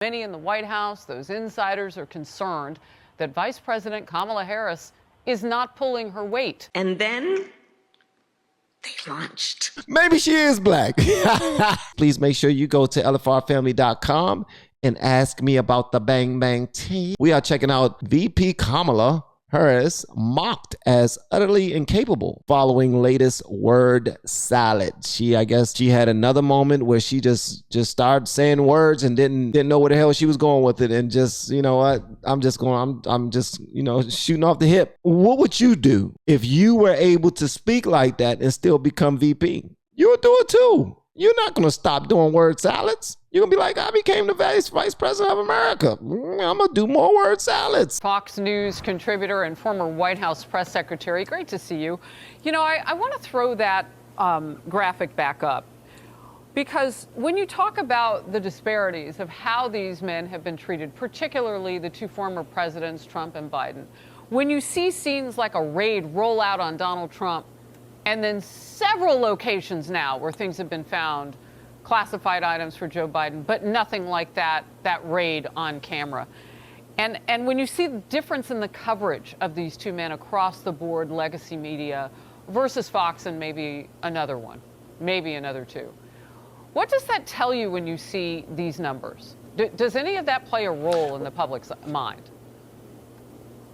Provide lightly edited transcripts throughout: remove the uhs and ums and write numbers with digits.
Many in the White House, those insiders, are concerned that Vice President Kamala Harris is not pulling her weight. And then they launched. Maybe she is black. Please make sure you go to LFRFamily.com and ask me about the Bang Bang tea. We are checking out VP Kamala Harris mocked as utterly incapable following latest word salad. I guess she had another moment where she just started saying words and didn't know where the hell she was going with it, and just, you know what, I'm just shooting off the hip. What would you do if you were able to speak like that and still become VP? You would do it too. You're not going to stop doing word salads. You're going to be like, I became the vice president of America. I'm going to do more word salads. Fox News contributor and former White House press secretary, great to see you. You know, I want to throw that graphic back up, because when you talk about the disparities of how these men have been treated, particularly the two former presidents, Trump and Biden, when you see scenes like a raid roll out on Donald Trump, and then several locations now where things have been found, classified items for Joe Biden, but nothing like that raid on camera. And when you see the difference in the coverage of these two men across the board, legacy media versus Fox and maybe another one, maybe another two, what does that tell you when you see these numbers? Does any of that play a role in the public's mind?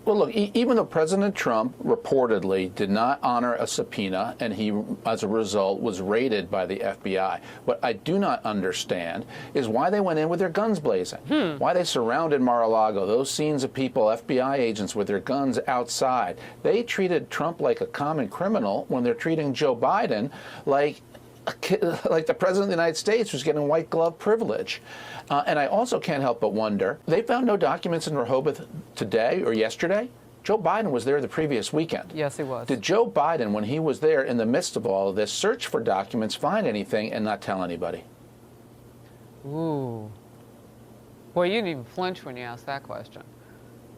Well, look, even though President Trump reportedly did not honor a subpoena, and he, as a result, was raided by the FBI, what I do not understand is why they went in with their guns blazing, why they surrounded Mar-a-Lago, those scenes of people, FBI agents with their guns outside. They treated Trump like a common criminal when they're treating Joe Biden like the President of the United States who's getting white glove privilege. And I also can't help but wonder, they found no documents in Rehoboth today or yesterday. Joe Biden was there the previous weekend. Yes, he was. Did Joe Biden, when he was there in the midst of all of this, search for documents, find anything, and not tell anybody? Ooh. Boy, you didn't even flinch when you asked that question,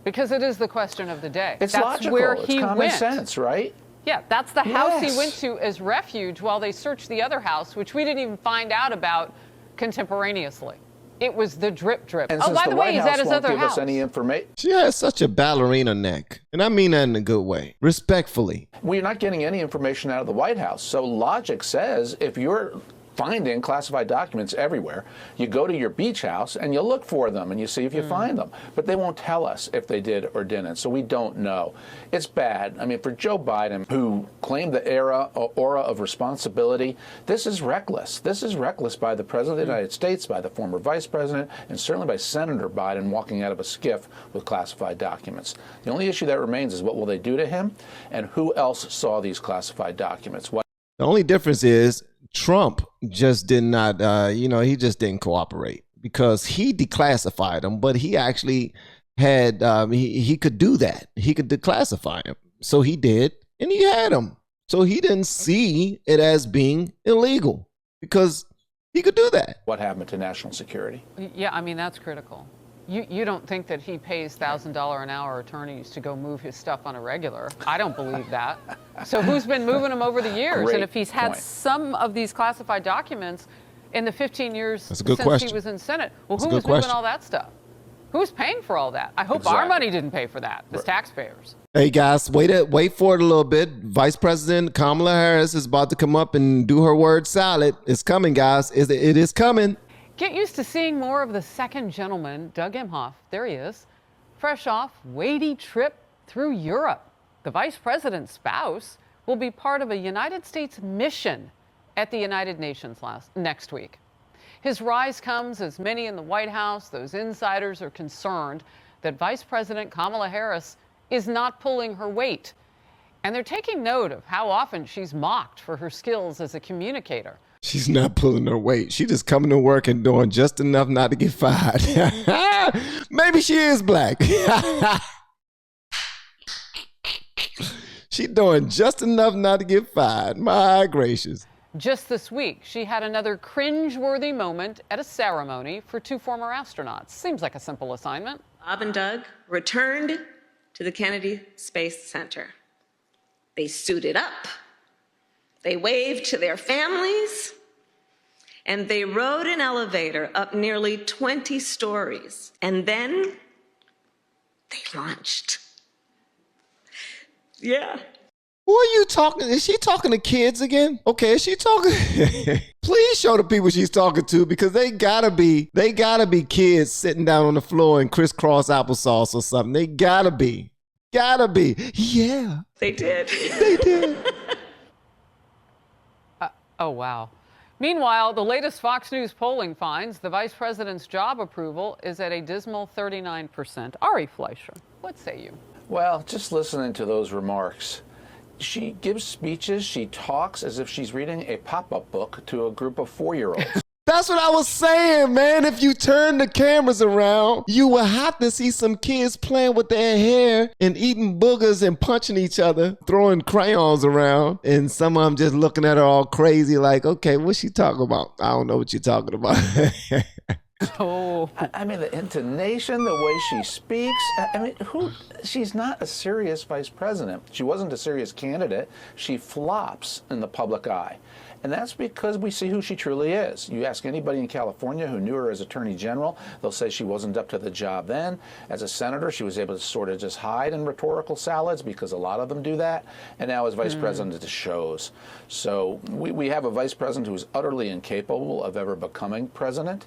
because it is the question of the day. It's That's logical. where It's he common went. sense, right? Yeah, that's the house he Yes. went to as refuge while they searched the other house, which we didn't even find out about contemporaneously. It was the drip drip. And Oh, since by the way, White he's House at his won't other give house. us any information. She has such a ballerina neck, and I mean that in a good way, respectfully. We're not getting any information out of the White House. So logic says if you're finding classified documents everywhere, you go to your beach house and you look for them and you see if you find them. But they won't tell us if they did or didn't, so we don't know. It's bad. I mean, for Joe Biden, who claimed the aura of responsibility, this is reckless. This is reckless by the President of the United States, by the former Vice President, and certainly by Senator Biden walking out of a skiff with classified documents. The only issue that remains is what will they do to him, and who else saw these classified documents? The only difference is Trump just did not, he just didn't cooperate, because he declassified them, but he actually had, he could do that. He could declassify them. So he did, and he had them. So he didn't see it as being illegal, because he could do that. What happened to national security? Yeah, I mean, that's critical. You don't think that he pays $1,000 an hour attorneys to go move his stuff on a regular. I don't believe that. So who's been moving him over the years? Great and if he's had point. some of these classified documents in the 15 years That's a good since question. he was in Senate, well, That's a who good was moving question. all that stuff? Who's paying for all that? I hope our Exactly. money didn't pay for that, as taxpayers. Hey guys, wait for it a little bit. Vice President Kamala Harris is about to come up and do her word salad. It's coming, guys. It is coming. Get used to seeing more of the second gentleman, Doug Emhoff. There he is, fresh off weighty trip through Europe. The vice president's spouse will be part of a United States mission at the United Nations next week. His rise comes as many in the White House, those insiders, are concerned that Vice President Kamala Harris is not pulling her weight. And they're taking note of how often she's mocked for her skills as a communicator. She's not pulling her weight. She just coming to work and doing just enough not to get fired. Maybe she is black. She doing just enough not to get fired. My gracious. Just this week, she had another cringe-worthy moment at a ceremony for two former astronauts. Seems like a simple assignment. Bob and Doug returned to the Kennedy Space Center. They suited up. They waved to their families, and they rode an elevator up nearly 20 stories. And then they launched. Yeah. Who are you talking? Is she talking to kids again? Okay, is she talking? Please show the people she's talking to, because they gotta be kids sitting down on the floor in crisscross applesauce or something. They gotta be. Yeah. They did. They did. Oh, wow. Meanwhile, the latest Fox News polling finds the vice president's job approval is at a dismal 39%. Ari Fleischer, what say you? Well, just listening to those remarks, she gives speeches, she talks as if she's reading a pop-up book to a group of 4-year-olds. That's what I was saying, man. If you turn the cameras around, you will have to see some kids playing with their hair and eating boogers and punching each other, throwing crayons around, and some of them just looking at her all crazy like, okay, what's she talking about? I don't know what you're talking about. Oh. I mean, the intonation, the way she speaks. I mean, she's not a serious vice president. She wasn't a serious candidate. She flops in the public eye. And that's because we see who she truly is. You ask anybody in California who knew her as Attorney General, they'll say she wasn't up to the job then. As a senator, she was able to sort of just hide in rhetorical salads, because a lot of them do that. And now as vice president, it just shows. So we have a vice president who is utterly incapable of ever becoming president.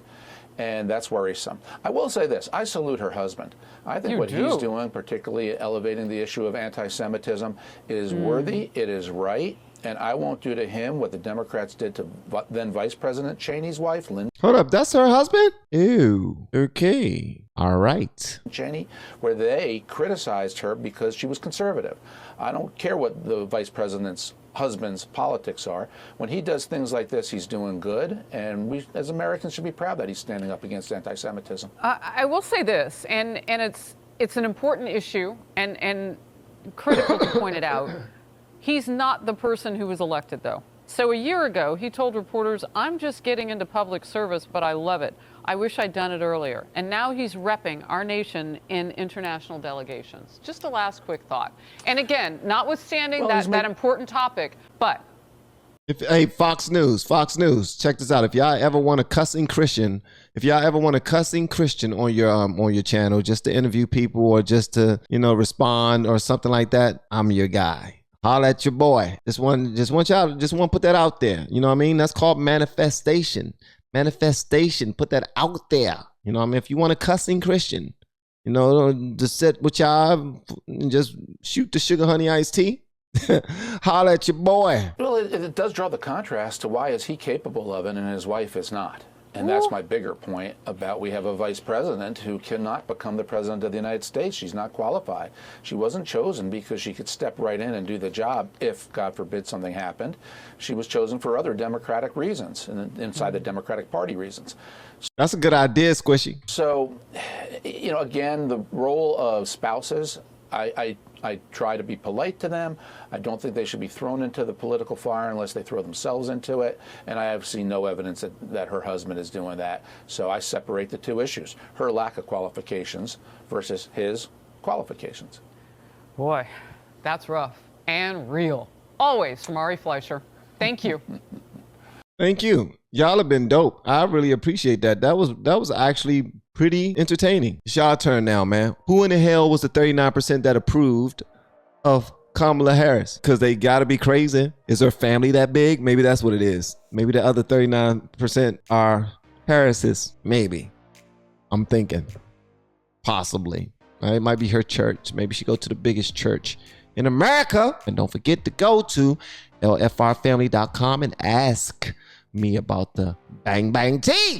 And that's worrisome. I will say this. I salute her husband. I think what he's doing, particularly elevating the issue of anti-Semitism, is worthy. It is right. And I won't do to him what the Democrats did to then Vice President Cheney's wife, Lynn. Hold up, that's her husband? Ew. Okay. All right. Cheney, where they criticized her because she was conservative. I don't care what the vice president's husband's politics are. When he does things like this, he's doing good, and we as Americans should be proud that he's standing up against anti-Semitism. I will say this, and it's an important issue and critical to point it out. He's not the person who was elected, though. So a year ago, he told reporters, I'm just getting into public service, but I love it. I wish I'd done it earlier. And now he's repping our nation in international delegations. Just a last quick thought. And again, notwithstanding that important topic, but. Hey, Fox News, check this out. If y'all ever want a cussing Christian, on your channel, just to interview people or just to, respond or something like that, I'm your guy. Holla at your boy. Just want to put that out there. You know what I mean? That's called manifestation. Put that out there. You know what I mean? If you want a cussing Christian, to sit with y'all and just shoot the sugar honey iced tea, holla at your boy. Well, it does draw the contrast to why is he capable of it and his wife is not. And that's my bigger point about we have a vice president who cannot become the president of the United States. She's not qualified. She wasn't chosen because she could step right in and do the job if, God forbid, something happened. She was chosen for other Democratic reasons and inside the Democratic Party reasons. That's a good idea, Squishy. So, again, the role of spouses, I try to be polite to them. I don't think they should be thrown into the political fire unless they throw themselves into it. And I have seen no evidence that her husband is doing that. So I separate the two issues, her lack of qualifications versus his qualifications. Boy, that's rough and real. Always from Ari Fleischer. Thank you. Thank you. Y'all have been dope. I really appreciate that. That was actually pretty entertaining. It's y'all turn now, man. Who in the hell was the 39% that approved of Kamala Harris? Because they got to be crazy. Is her family that big? Maybe that's what it is. Maybe the other 39% are Harris's. Maybe. I'm thinking. Possibly. It might be her church. Maybe she go to the biggest church in America. And don't forget to go to LFRFamily.com and ask me about the bang bang tea.